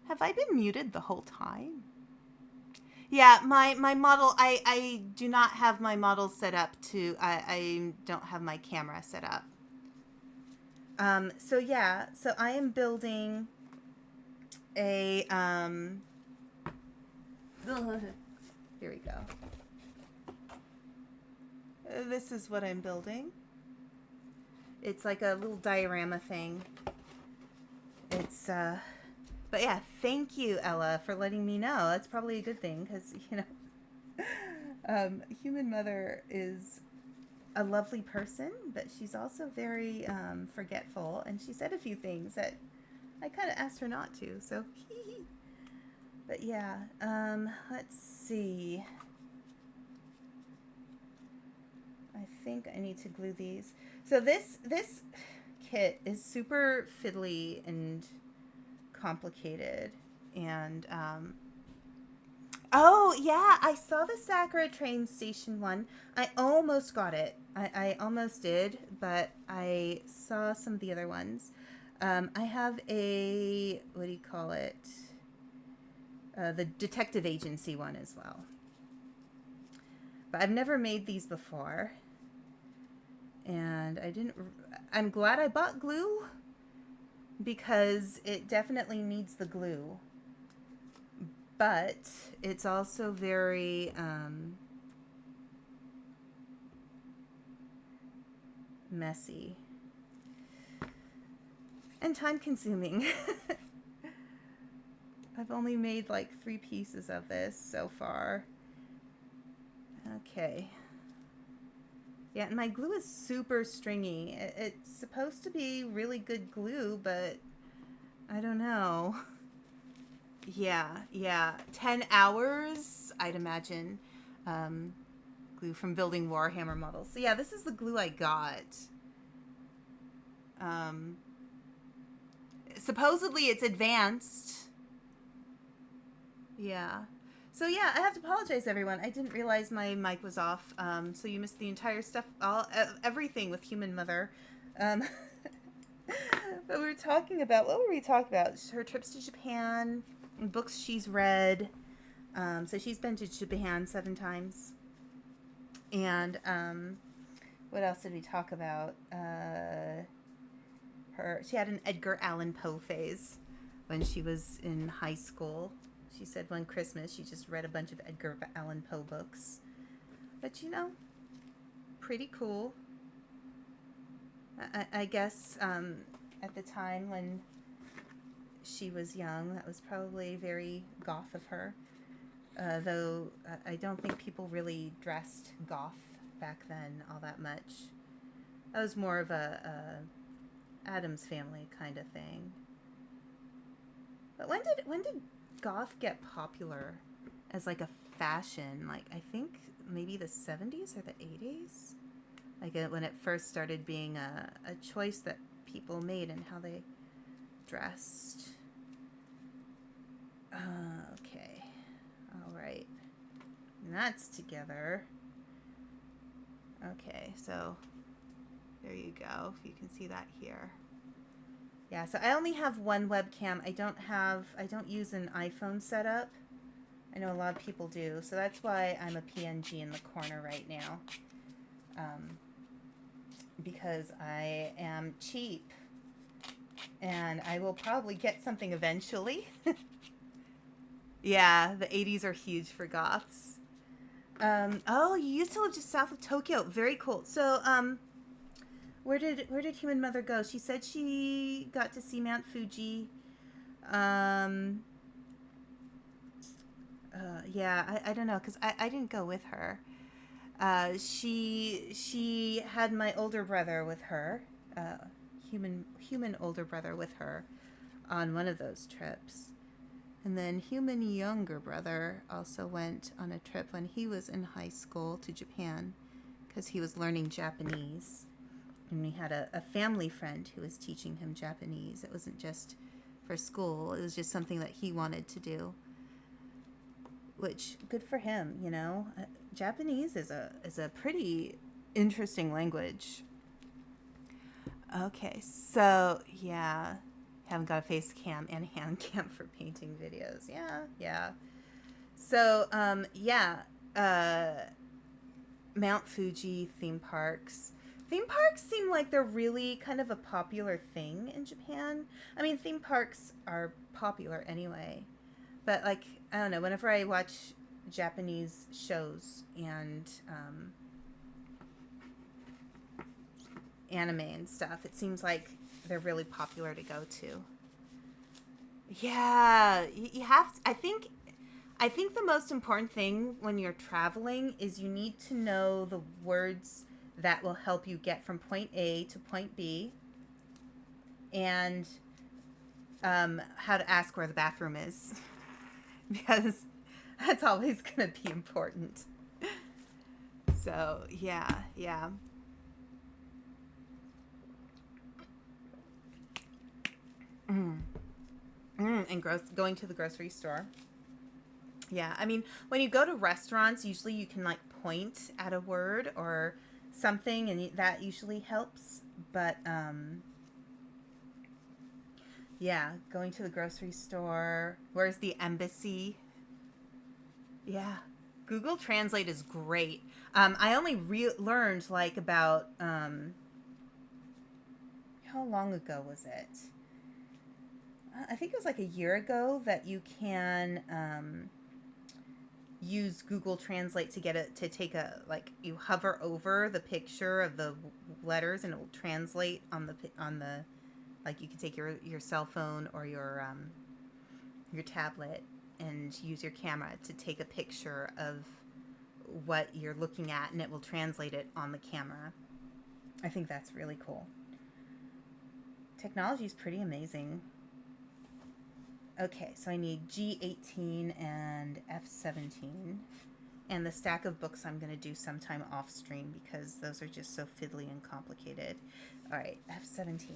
Have I been muted the whole time? Yeah, my model, I do not have my model set up to, I don't have my camera set up. So yeah, so I am building a, here we go. This is what I'm building. It's like a little diorama thing. It's, but yeah, thank you, Ella, for letting me know. That's probably a good thing because, Human Mother is a lovely person, but she's also very forgetful. And she said a few things that I kind of asked her not to. So, but yeah, let's see. I think I need to glue these. So this kit is super fiddly and complicated, and oh yeah, I saw the Sakura train station one. I almost got it. I almost did, but I saw some of the other ones. I have a, what do you call it? The detective agency one as well. But I've never made these before. And I'm glad I bought glue because it definitely needs the glue. But it's also very messy and time consuming. I've only made like 3 pieces of this so far. Okay. Yeah, and my glue is super stringy. It's supposed to be really good glue, but I don't know. Yeah. 10 hours, I'd imagine. Glue from building Warhammer models. So yeah, this is the glue I got. Supposedly it's advanced. Yeah. So yeah, I have to apologize, everyone. I didn't realize my mic was off. So you missed the entire stuff, everything with Human Mother. Um, but we were talking about, what were we talking about? Her trips to Japan, books she's read. So she's been to Japan 7 times. And what else did we talk about? She had an Edgar Allan Poe phase when she was in high school. She said one Christmas she just read a bunch of Edgar Allan Poe books. But pretty cool. I guess at the time when she was young, that was probably very goth of her. Though I don't think people really dressed goth back then all that much. That was more of a Addams Family kind of thing. But when did goth get popular as like a fashion? Like I think maybe the 70s or the 80s. Like when it first started being a choice that people made in how they dressed. Okay. All right. And that's together. Okay, so there you go. If you can see that here. Yeah, so I only have one webcam. I don't use an iPhone setup. I know a lot of people do, so that's why I'm a PNG in the corner right now. Because I am cheap. And I will probably get something eventually. Yeah, the 80s are huge for goths. Oh, you used to live just south of Tokyo. Very cool. So, where did Human Mother go? She said she got to see Mount Fuji. Yeah, I don't know because I didn't go with her. She had my older brother with her, human older brother with her, on one of those trips. And then human younger brother also went on a trip when he was in high school to Japan because he was learning Japanese. And we had a family friend who was teaching him Japanese. It wasn't just for school. It was just something that he wanted to do. Which, good for him, Japanese is a pretty interesting language. Okay, so, yeah. Haven't got a face cam and a hand cam for painting videos. Yeah, yeah. So, yeah. Mount Fuji theme parks. Theme parks seem like they're really kind of a popular thing in Japan. I mean, theme parks are popular anyway. But, like, I don't know, whenever I watch Japanese shows and anime and stuff, it seems like they're really popular to go to. Yeah, you have to, I think the most important thing when you're traveling is you need to know the words that will help you get from point A to point B, and how to ask where the bathroom is, because that's always going to be important. So, yeah, yeah. And going to the grocery store. Yeah, I mean, when you go to restaurants, usually you can like point at a word or something, and that usually helps. But yeah, going to the grocery store. Where's the embassy? Yeah, Google Translate is great. I only learned like about how long ago was it? I think it was like a year ago that you can use Google Translate to get it to take a like you hover over the picture of the letters and it will translate on the like you can take your cell phone or your tablet and use your camera to take a picture of what you're looking at and it will translate it on the camera. I think that's really cool. Technology is pretty amazing. Okay, so I need G18 and F17. And the stack of books I'm going to do sometime off stream because those are just so fiddly and complicated. All right, F17.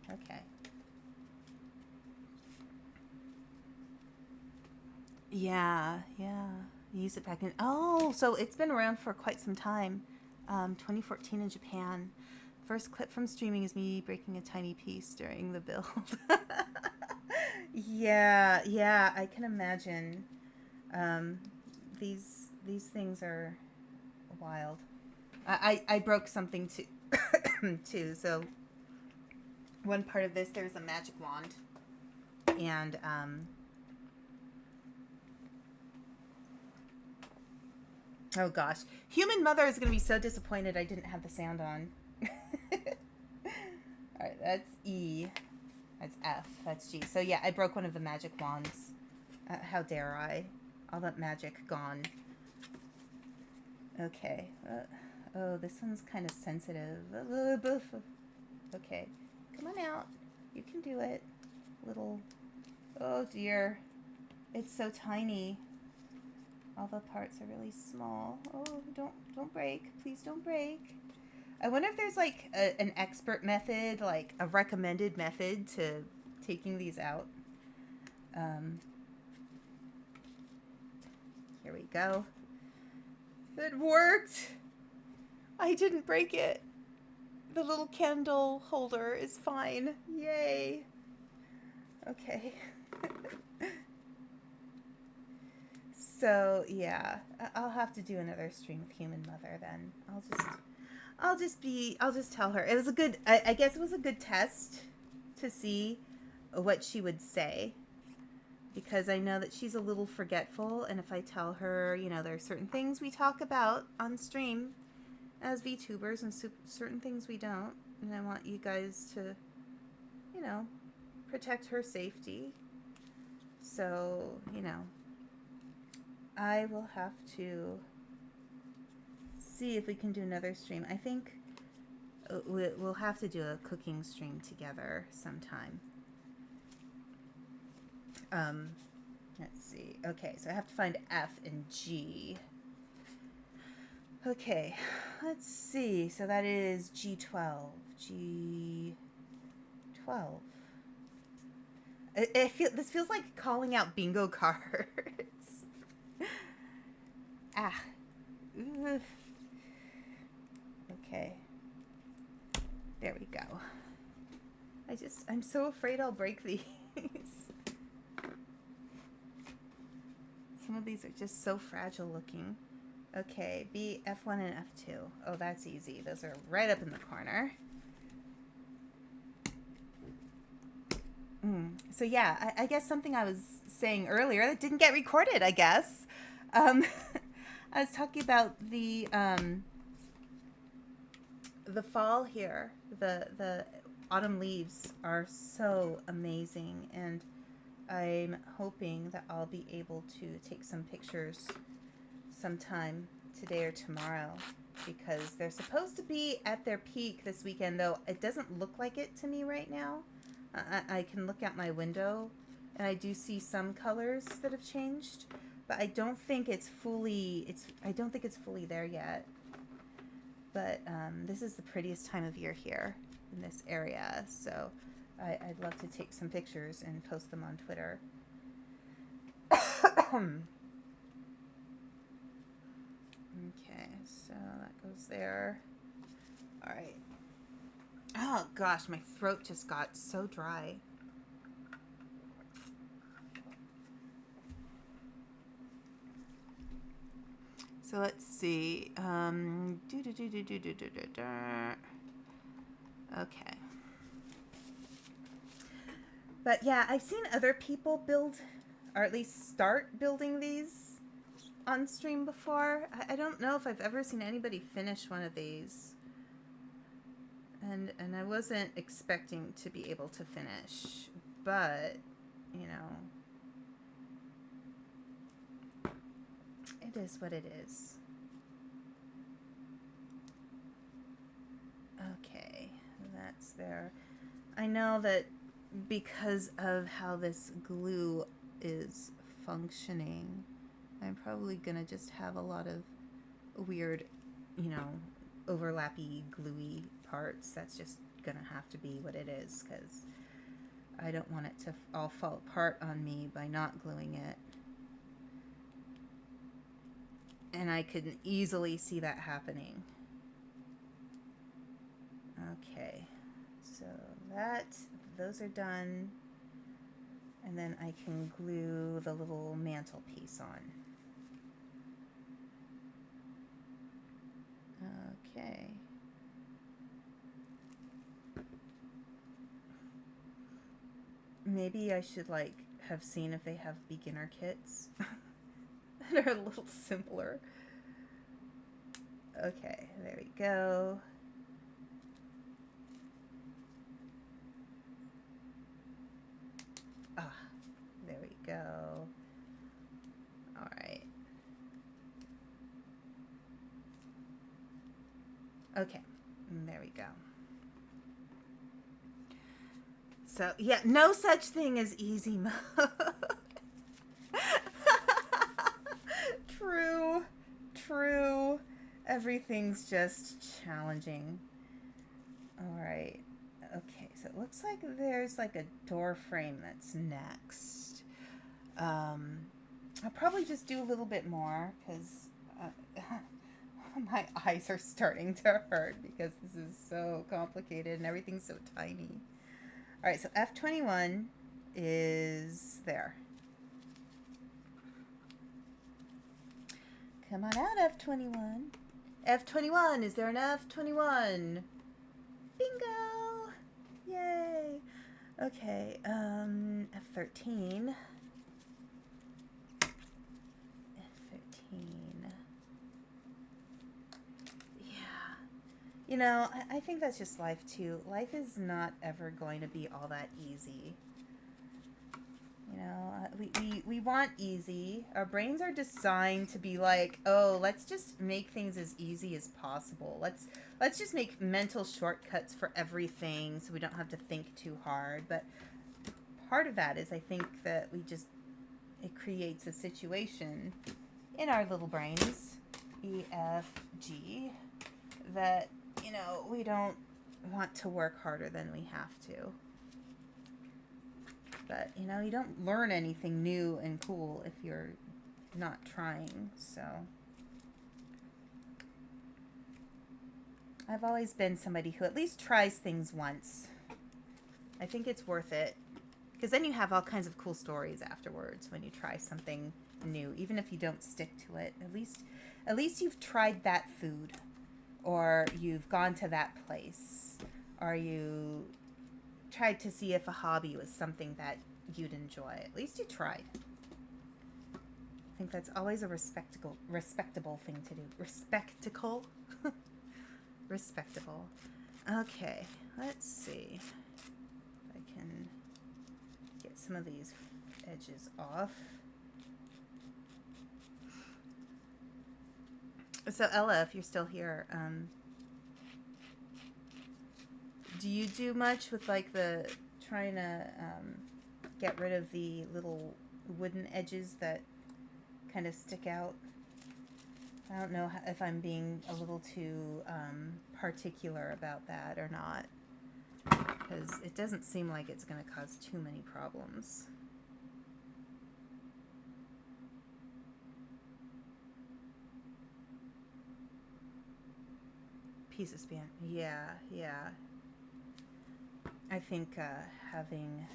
Okay. Yeah, yeah. Use it back in. Oh, so it's been around for quite some time. 2014 in Japan. First clip from streaming is me breaking a tiny piece during the build. Yeah, yeah, I can imagine. Um, these things are wild. I broke something too, too. So one part of this, there's a magic wand, and oh gosh, Human Mother is gonna be so disappointed I didn't have the sound on. All right, that's E. That's F. That's G. So yeah, I broke one of the magic wands. How dare I? All that magic gone. Okay. Oh, this one's kind of sensitive. Okay. Come on out. You can do it. Little... Oh, dear. It's so tiny. All the parts are really small. Oh, don't break. Please don't break. I wonder if there's, like, an expert method, like, a recommended method to taking these out. Here we go. It worked! I didn't break it. The little candle holder is fine. Yay. Okay. So, yeah. I'll have to do another stream with Human Mother then. I'll just tell her. It was a good, I guess it was a good test to see what she would say. Because I know that she's a little forgetful, and if I tell her, you know, there are certain things we talk about on stream as VTubers and certain things we don't, and I want you guys to, you know, protect her safety. So, you know, I will have to see if we can do another stream. I think we'll have to do a cooking stream together sometime. Let's see. Okay, so I have to find F and G. Okay, let's see. So that is G12. G12. This feels like calling out bingo cards. Ah. Oof. Okay. There we go. I'm so afraid I'll break these. Some of these are just so fragile looking. Okay, B, F1 and F2. Oh, that's easy. Those are right up in the corner. So yeah, I guess something I was saying earlier that didn't get recorded, I guess. I was talking about the fall here. The autumn leaves are so amazing, and I'm hoping that I'll be able to take some pictures sometime today or tomorrow, because they're supposed to be at their peak this weekend, though it doesn't look like it to me right now. I can look out my window and I do see some colors that have changed, but I don't think it's fully there yet. But this is the prettiest time of year here in this area, so I'd love to take some pictures and post them on Twitter. Okay, so that goes there. All right. Oh gosh, my throat just got so dry. So let's see. Okay. But yeah, I've seen other people build, or at least start building these on stream before. I don't know if I've ever seen anybody finish one of these. And I wasn't expecting to be able to finish, but, you know, it is what it is. Okay, that's there. I know that because of how this glue is functioning, I'm probably gonna just have a lot of weird, you know, overlappy, gluey parts. That's just gonna have to be what it is, because I don't want it to all fall apart on me by not gluing it. And I could easily see that happening. Okay, so those are done. And then I can glue the little mantelpiece on. Okay. Maybe I should have seen if they have beginner kits that are a little simpler. Okay, there we go. There we go. All right. Okay, there we go. So, yeah, no such thing as easy mode. True. Everything's just challenging. All right. Okay, so it looks like there's a door frame that's next. I'll probably just do a little bit more, because my eyes are starting to hurt because this is so complicated and everything's so tiny. All right, so F21 is there. Come on out, F21. F21, is there an F21? Bingo! Yay! Okay, F13. You know, I think that's just life, too. Life is not ever going to be all that easy. You know, we want easy. Our brains are designed to be like, oh, let's just make things as easy as possible. Let's just make mental shortcuts for everything so we don't have to think too hard. But part of that is, I think, that it creates a situation in our little brains, E, F, G, that, you know, we don't want to work harder than we have to. But, you know, you don't learn anything new and cool if you're not trying, so. I've always been somebody who at least tries things once. I think it's worth it. Because then you have all kinds of cool stories afterwards when you try something new. Even if you don't stick to it, at least you've tried that food. Or you've gone to that place. Or you tried to see if a hobby was something that you'd enjoy. At least you tried. I think that's always a respectable thing to do. Respectable? Respectable. Okay, let's see if I can get some of these edges off. So Ella, if you're still here, do you do much with like the trying to get rid of the little wooden edges that kind of stick out? I don't know if I'm being a little too particular about that or not, because it doesn't seem like it's going to cause too many problems. Piece of span. Yeah. I think having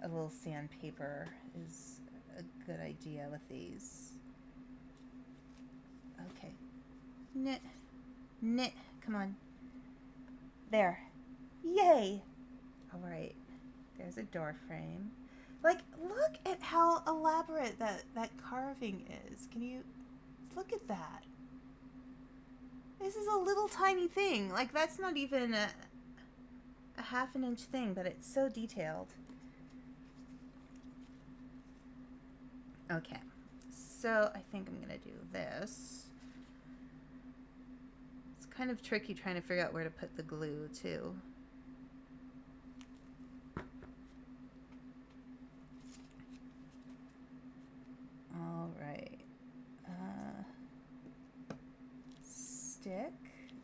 a little sandpaper is a good idea with these. Okay. Knit. Come on. There. Yay! Alright. There's a door frame. Like, look at how elaborate that carving is. Can you look at that? This is a little tiny thing. Like, that's not even a half an inch thing, but it's so detailed. Okay. So, I think I'm going to do this. It's kind of tricky trying to figure out where to put the glue, too. All right. Stick.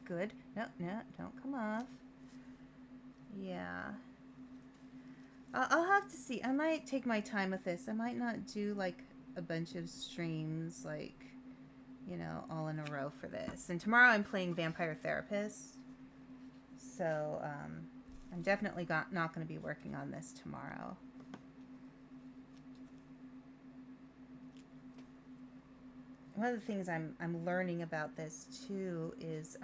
Good. No, don't come off. Yeah. I'll have to see. I might take my time with this. I might not do like a bunch of streams, like, you know, all in a row for this. And tomorrow I'm playing Vampire Therapist. So, I'm definitely not going to be working on this tomorrow. One of the things I'm learning about this too is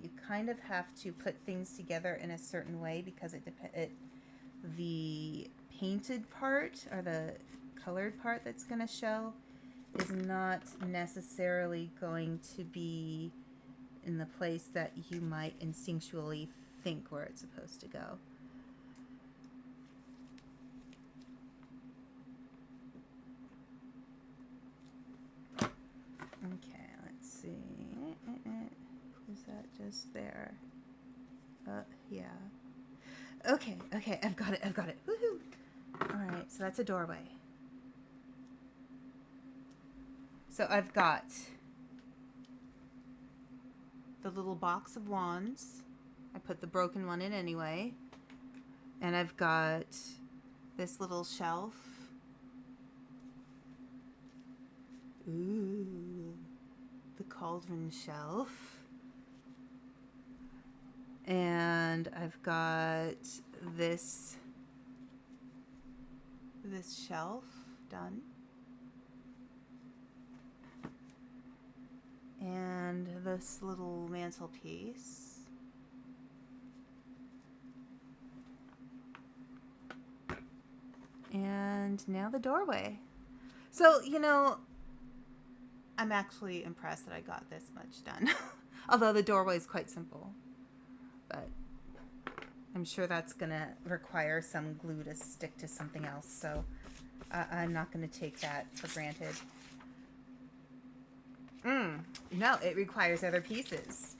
you kind of have to put things together in a certain way because the painted part or the colored part that's going to show is not necessarily going to be in the place that you might instinctually think where it's supposed to go. Okay, let's see. Is that just there? Yeah. Okay, I've got it. Woohoo! Alright, so that's a doorway. So I've got the little box of wands. I put the broken one in anyway. And I've got this little shelf. Ooh, the cauldron shelf. And I've got this shelf done. And this little mantelpiece. And now the doorway. So, you know, I'm actually impressed that I got this much done. Although the doorway is quite simple. But I'm sure that's going to require some glue to stick to something else. So I'm not going to take that for granted. No, it requires other pieces.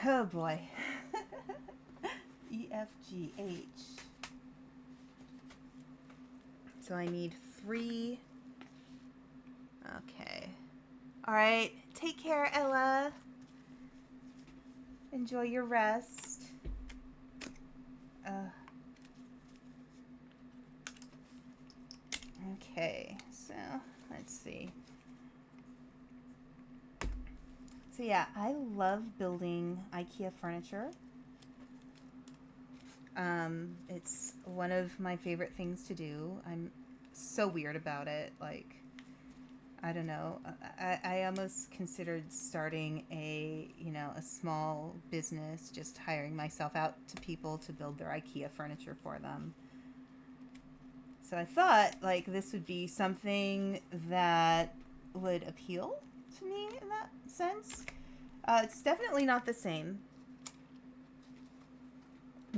Oh boy. E, F, G, H. So I need 3. Okay. All right. Take care, Ella. Enjoy your rest. Okay. So let's see. So yeah, I love building IKEA furniture. It's one of my favorite things to do. I'm so weird about it. Like, I don't know. I almost considered starting a small business, just hiring myself out to people to build their IKEA furniture for them. So I thought, like, this would be something that would appeal to me in that sense. It's definitely not the same.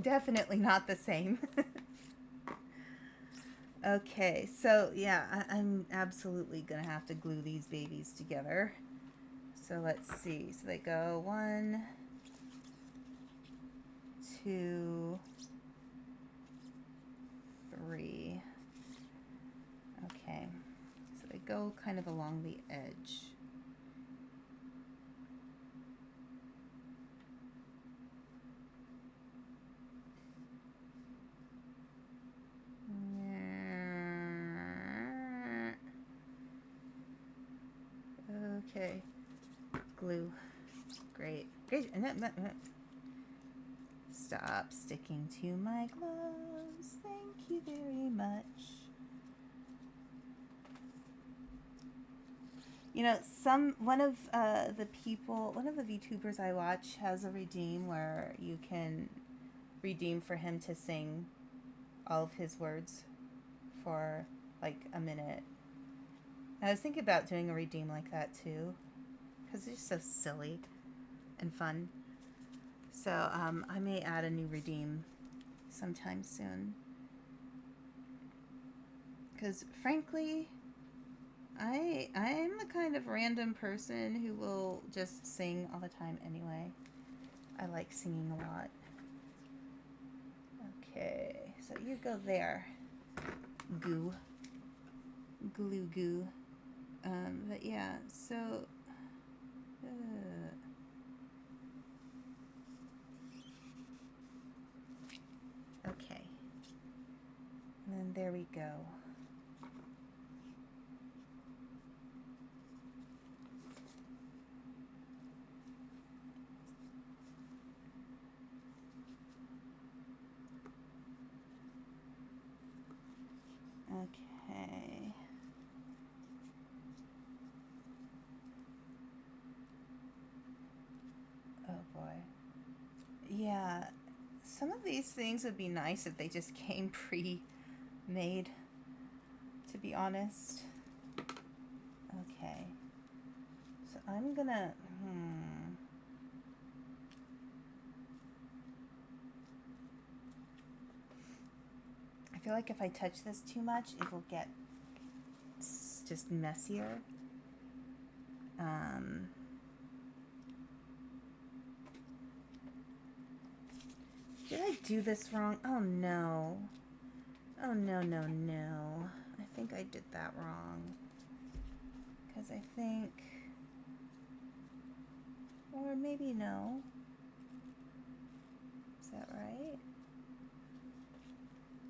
Definitely not the same. Okay, so yeah, I'm absolutely gonna have to glue these babies together. So let's see. So they go 1, 2, 3. Okay, so they go kind of along the edge. Okay, glue. Great. Great. Stop sticking to my gloves. Thank you very much. You know, one of the VTubers I watch has a redeem where you can redeem for him to sing all of his words for like a minute. I was thinking about doing a redeem like that too, because it's just so silly and fun. So I may add a new redeem sometime soon. Because frankly, I'm the kind of random person who will just sing all the time anyway. I like singing a lot. Okay, so you go there. Goo. Glue goo. But yeah, so... okay. And then there we go. Okay. Oh boy. Yeah, some of these things would be nice if they just came pre-made, to be honest. Okay. So I'm gonna... I feel like if I touch this too much, it'll get just messier. Did I do this wrong? Oh no. Oh no, no, no. I think I did that wrong. Because I think... or maybe no. Is that right?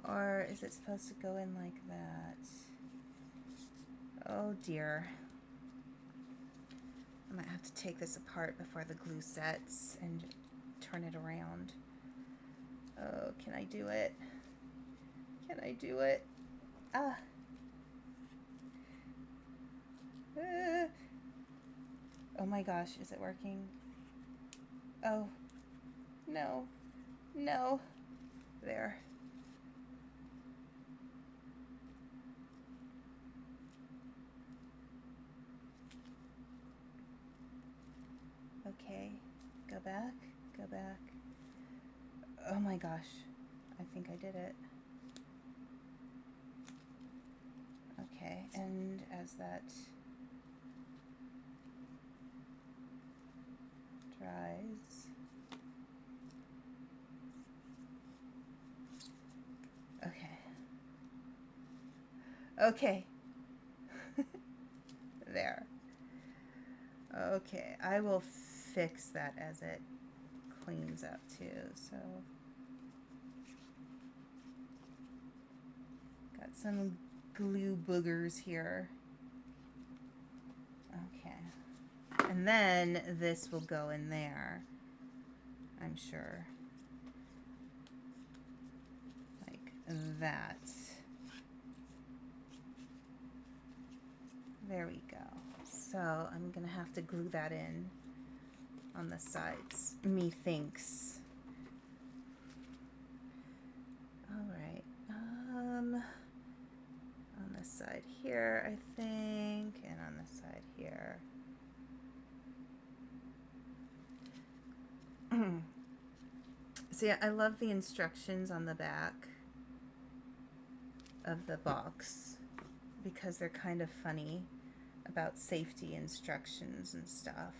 Or is it supposed to go in like that? Oh dear. I might have to take this apart before the glue sets and turn it around. Oh, can I do it? Can I do it? Ah. Oh my gosh, is it working? Oh. No. No. There. Okay. Go back. Go back. Oh my gosh. I think I did it. Okay, and as that dries... okay. Okay. There. Okay, I will fix that as it cleans up too, so... got some glue boogers here. Okay. And then this will go in there, I'm sure. Like that. There we go. So I'm going to have to glue that in on the sides, methinks. All right. On this side here, I think, and on this side here. So yeah, I love the instructions on the back of the box because they're kind of funny about safety instructions and stuff.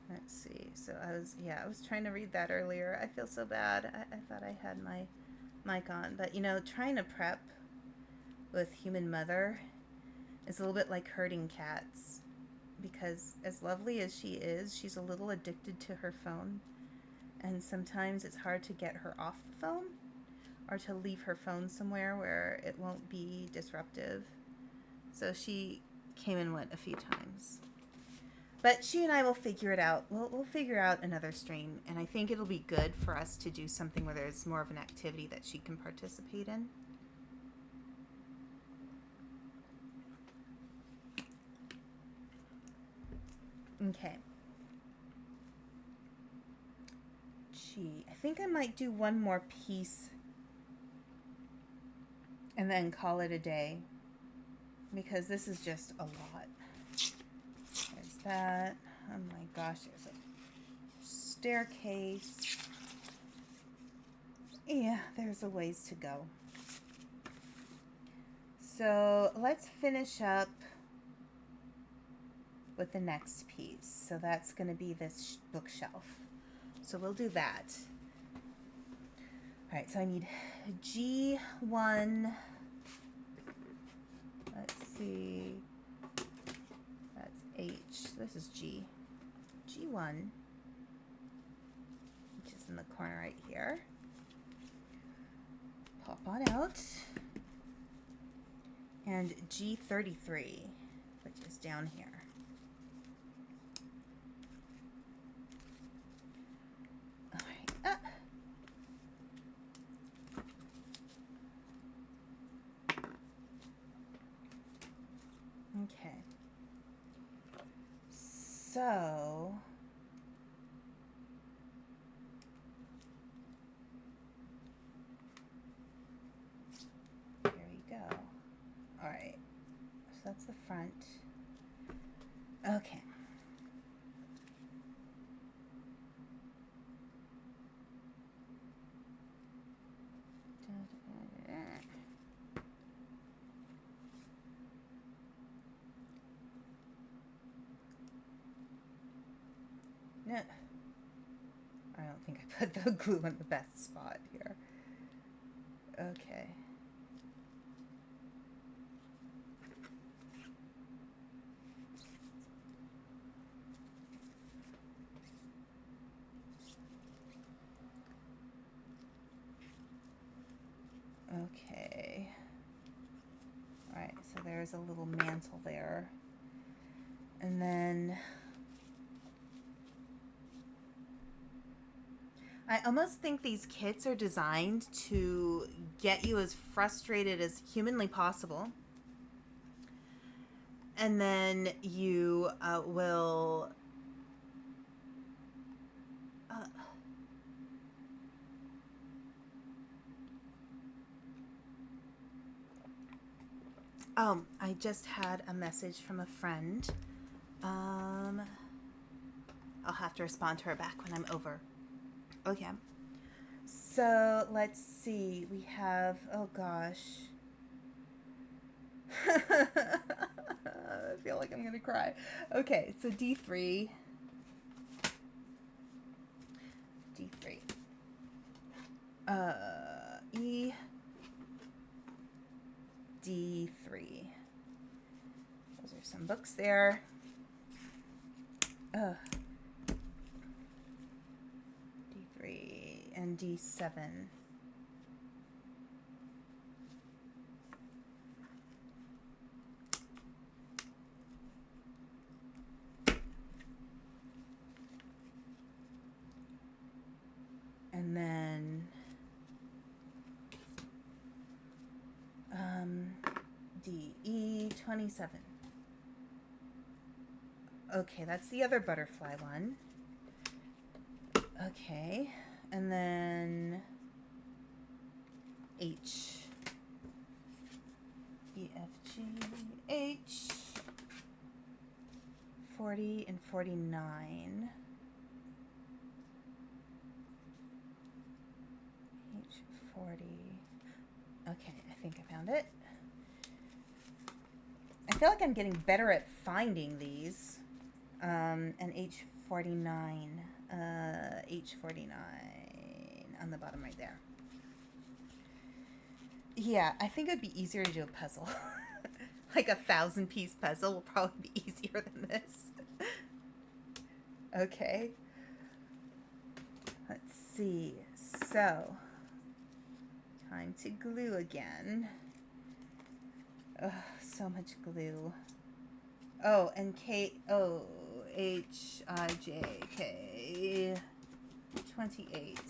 Let's see. So I was trying to read that earlier. I feel so bad. I thought I had my mic on, but you know, trying to prep with Human Mother is a little bit like herding cats, because as lovely as she is, she's a little addicted to her phone, and sometimes it's hard to get her off the phone or to leave her phone somewhere where it won't be disruptive. So she came and went a few times. But she and I will figure it out. We'll figure out another stream, and I think it'll be good for us to do something where there's more of an activity that she can participate in. Okay. Gee, I think I might do one more piece and then call it a day, because this is just a lot. There's that. Oh my gosh, there's a staircase. Yeah, there's a ways to go. So let's finish up with the next piece. So that's going to be this bookshelf. So we'll do that. All right, so I need G1. Let's see. That's H. This is G. G1, which is in the corner right here. Pop on out. And G33, which is down here. All right. Okay. So there we go. All right. So that's the front. Okay. No, I don't think I put the glue in the best spot here. Okay. Okay. All right, so there's a little mantle there. And then I almost think these kits are designed to get you as frustrated as humanly possible. And then you will... I just had a message from a friend. I'll have to respond to her back when I'm over. Okay. So, let's see. We have... Oh, gosh. I feel like I'm going to cry. Okay, so D3. D3. E. D3. Those are some books there. D3 and D7. 27. Okay, that's the other butterfly one. Okay, and then H. E, F, G, H. 40 and 49. H, 40. Okay, I think I found it. I feel like I'm getting better at finding these. And H49. H49 on the bottom right there. Yeah, I think it'd be easier to do a puzzle. Like a 1,000-piece puzzle will probably be easier than this. Okay. Let's see. So, time to glue again. Ugh, so much glue. Oh, and K, O, H, I, J, K, 28.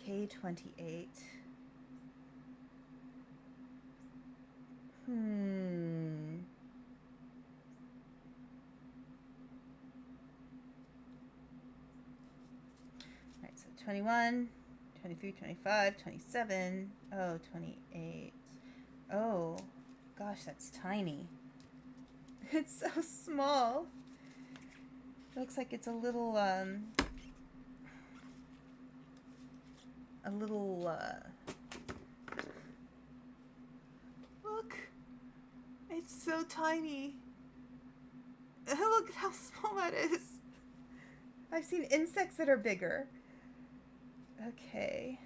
K28. Alright, so 21, 23, 25, 27. Oh, 28. Oh, gosh, that's tiny. It's so small. Looks like it's a little, look, it's so tiny. Look at how small that is. I've seen insects that are bigger. Okay.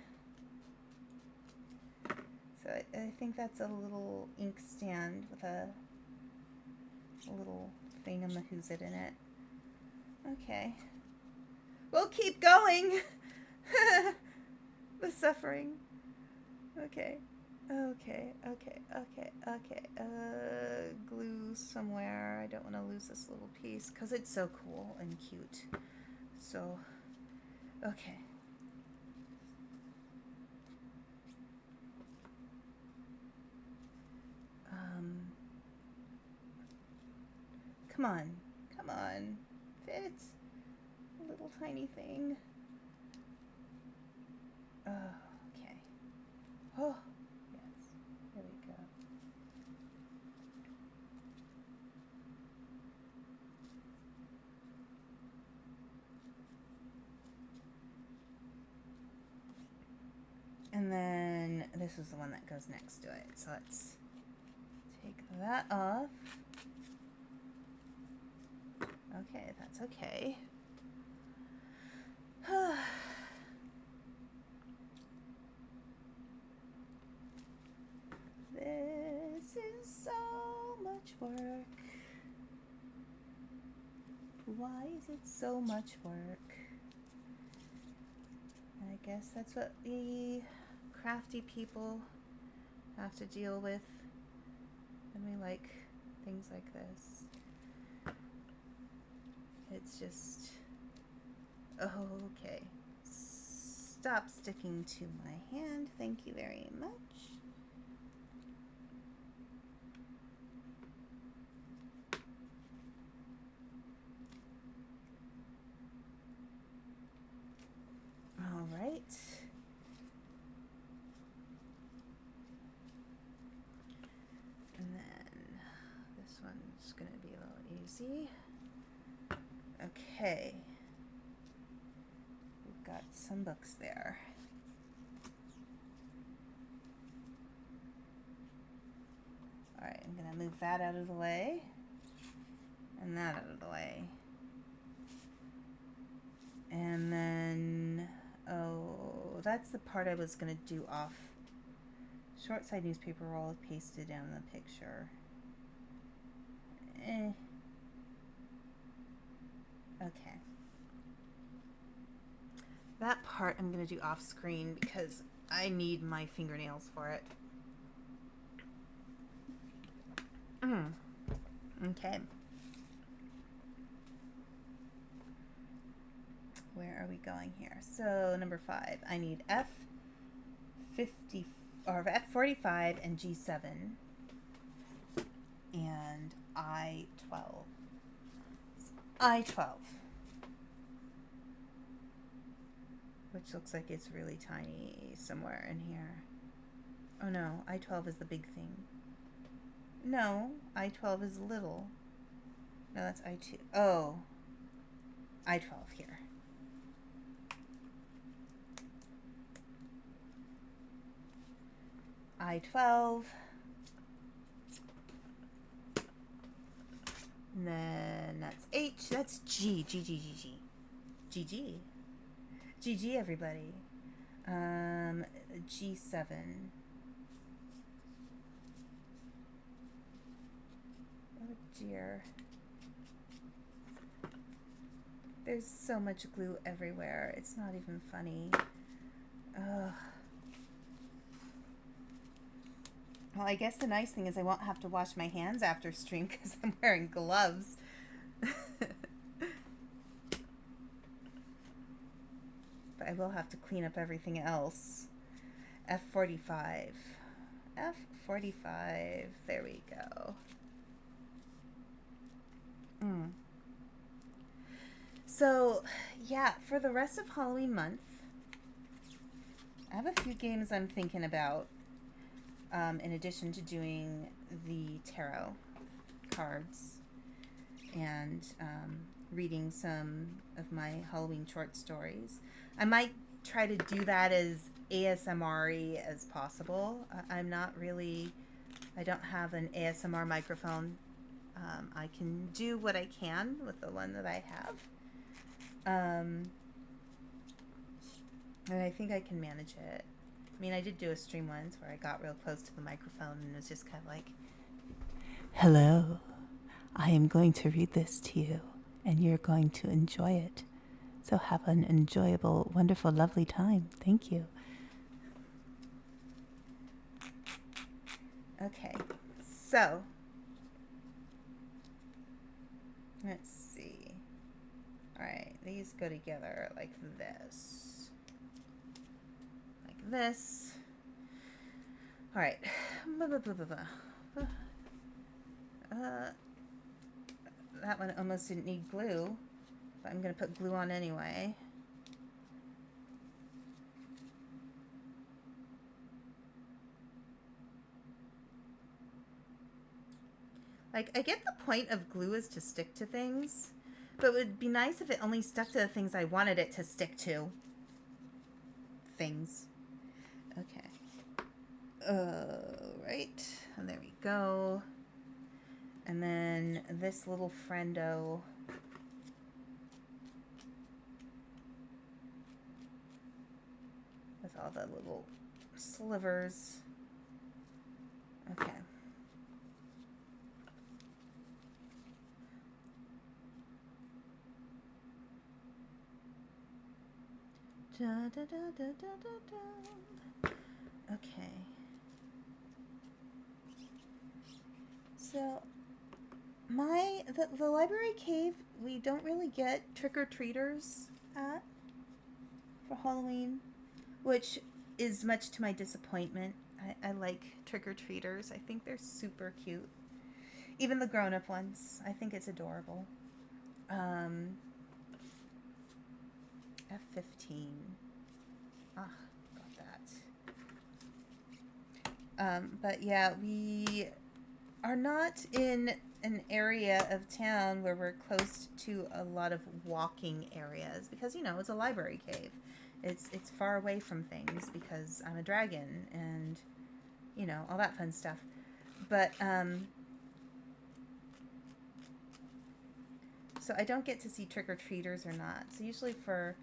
So I think that's a little ink stand with a little thingamahoosit in it. Okay. We'll keep going. The suffering. Okay. Okay. Glue somewhere. I don't want to lose this little piece because it's so cool and cute. So, okay. Come on. Come on. Fit. A little tiny thing. Oh, okay. Oh, yes. There we go. And then this is the one that goes next to it. So let's take that off. Okay, that's okay. This is so much work. Why is it so much work? I guess that's what we crafty people have to deal with when we like things like this. It's just, okay. Stop sticking to my hand. Thank you very much. All right. And then this one's going to be a little easy. Okay. We've got some books there. All right, I'm going to move that out of the way and that out of the way. And then, oh, that's the part I was going to do off. Short side newspaper roll pasted down in the picture. Okay. That part I'm going to do off screen because I need my fingernails for it. Okay. Where are we going here? So number 5, I need F55. or F45 and G7 and I12. I12, which looks like it's really tiny somewhere in here. Oh no, I12 is the big thing. No, I12 is little. No, that's I2. Oh, I12 here. I12. And then that's H. That's G. G, G, G, G. G, G. G, G, everybody. G7. Oh dear. There's so much glue everywhere. It's not even funny. Ugh. Well, I guess the nice thing is I won't have to wash my hands after stream because I'm wearing gloves. But I will have to clean up everything else. F45. F45. There we go. So, yeah, for the rest of Halloween month, I have a few games I'm thinking about. In addition to doing the tarot cards and reading some of my Halloween short stories. I might try to do that as ASMR-y as possible. I'm not really, I don't have an ASMR microphone. I can do what I can with the one that I have. And I think I can manage it. I mean, I did do a stream once where I got real close to the microphone and it was just kind of like, hello, I am going to read this to you and you're going to enjoy it. So have an enjoyable, wonderful, lovely time. Thank you. Okay, so let's see. All right, these go together like this. This. All right. That one almost didn't need glue, but I'm going to put glue on anyway. Like, I get the point of glue is to stick to things, but it would be nice if it only stuck to the things I wanted it to stick to. Things. Okay. Right. And there we go. And then this little friendo. With all the little slivers. Okay. Da, da, da, da, da, da. Okay. So, the library cave, we don't really get trick-or-treaters at for Halloween, which is much to my disappointment. I like trick-or-treaters. I think they're super cute. Even the grown-up ones. I think it's adorable. F15. Ah, got that. But yeah, we are not in an area of town where we're close to a lot of walking areas because, you know, it's a library cave. It's far away from things because I'm a dragon and, you know, all that fun stuff. But, so I don't get to see trick-or-treaters or not. So usually for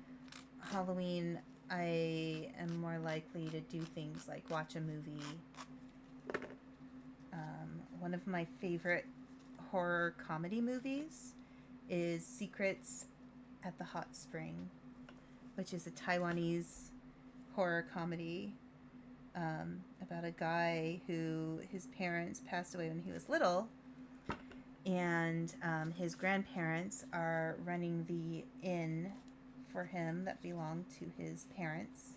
Halloween, I am more likely to do things like watch a movie. One of my favorite horror comedy movies is Secrets at the Hot Spring, which is a Taiwanese horror comedy about a guy who his parents passed away when he was little, and his grandparents are running the inn for him that belonged to his parents.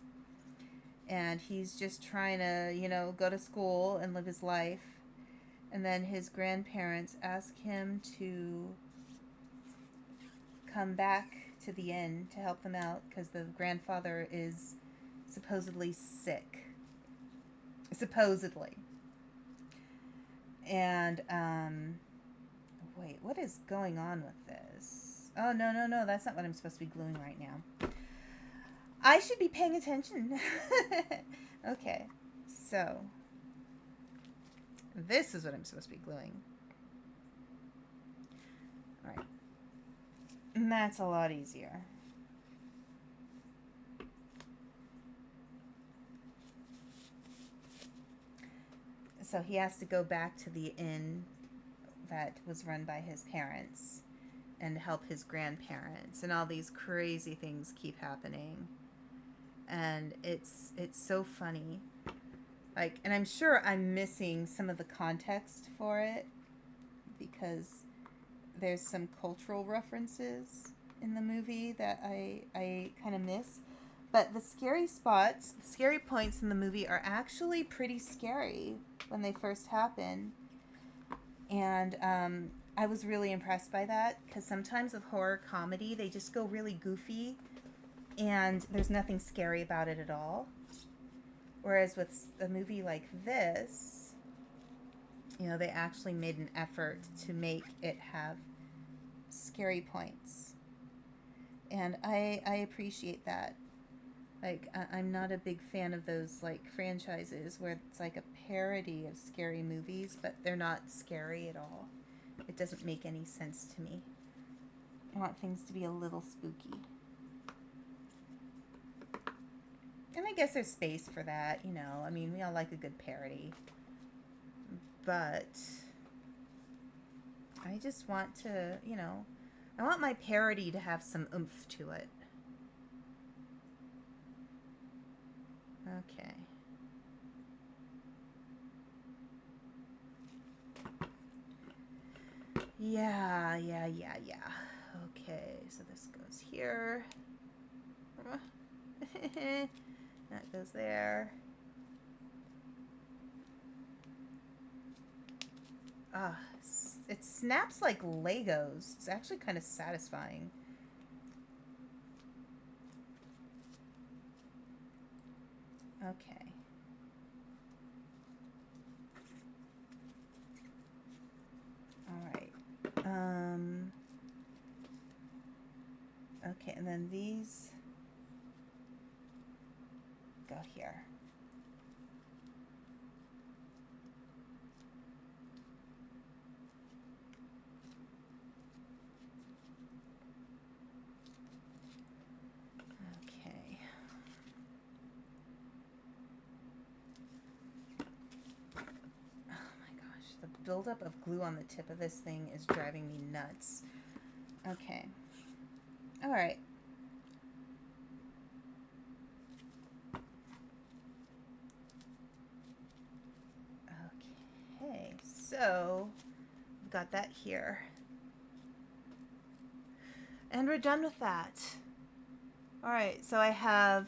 and he's just trying to, go to school and live his life. And then his grandparents ask him to come back to the inn to help them out because the grandfather is supposedly sick. Supposedly. And, wait, what is going on with this? Oh, no, that's not what I'm supposed to be gluing right now. I should be paying attention. Okay, so this is what I'm supposed to be gluing. Alright. And that's a lot easier. So he has to go back to the inn that was run by his parents and help his grandparents, and all these crazy things keep happening. And it's so funny. Like, and I'm sure I'm missing some of the context for it because there's some cultural references in the movie that I kind of miss. But the scary spots, the scary points in the movie are actually pretty scary when they first happen. And I was really impressed by that because sometimes with horror comedy, they just go really goofy and there's nothing scary about it at all. Whereas with a movie like this, they actually made an effort to make it have scary points. And I appreciate that. Like, I'm not a big fan of those, like, franchises where it's like a parody of scary movies, but they're not scary at all. It doesn't make any sense to me. I want things to be a little spooky. And I guess there's space for that, I mean, we all like a good parody. But I just want to, I want my parody to have some oomph to it. Okay. Yeah. Okay, so this goes here. That goes there. It snaps like Legos. It's actually kind of satisfying. Okay. Alright. Okay, and then these go here. Okay. Oh my gosh, the buildup of glue on the tip of this thing is driving me nuts. Okay. Alright. Okay, so I've got that here. And we're done with that. Alright, so I have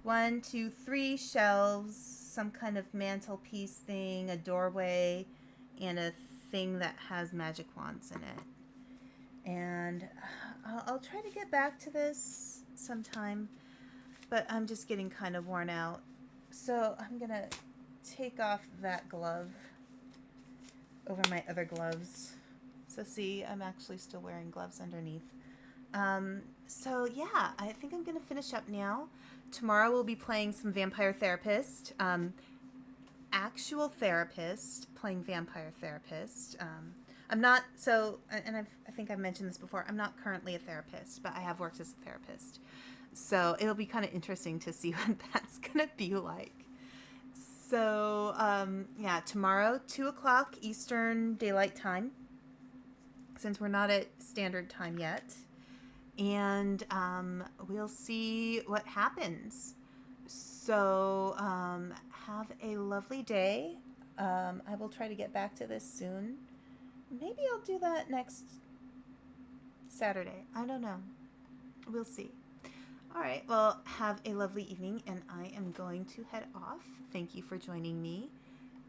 1, 2, 3 shelves, some kind of mantelpiece thing, a doorway, and a thing that has magic wands in it. And I'll try to get back to this sometime, but I'm just getting kind of worn out. So I'm going to take off that glove over my other gloves. So see, I'm actually still wearing gloves underneath. So yeah, I think I'm going to finish up now. Tomorrow we'll be playing some Vampire Therapist. Actual therapist playing Vampire Therapist. I'm not, so, and I think I've mentioned this before, I'm not currently a therapist, but I have worked as a therapist. So it'll be kind of interesting to see what that's going to be like. So, yeah, tomorrow, 2 o'clock Eastern Daylight Time, since we're not at standard time yet. And we'll see what happens. So, have a lovely day. I will try to get back to this soon. Maybe I'll do that next Saturday. I don't know. We'll see. All right. Well, have a lovely evening, and I am going to head off. Thank you for joining me,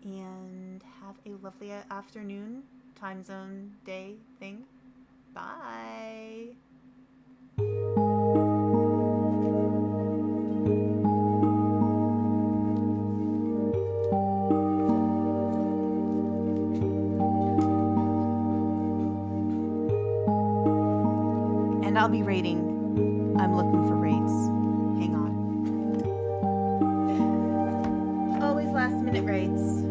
and have a lovely afternoon, time zone, day thing. Bye. And I'll be rating. I'm looking for rates. Hang on. Always last minute rates.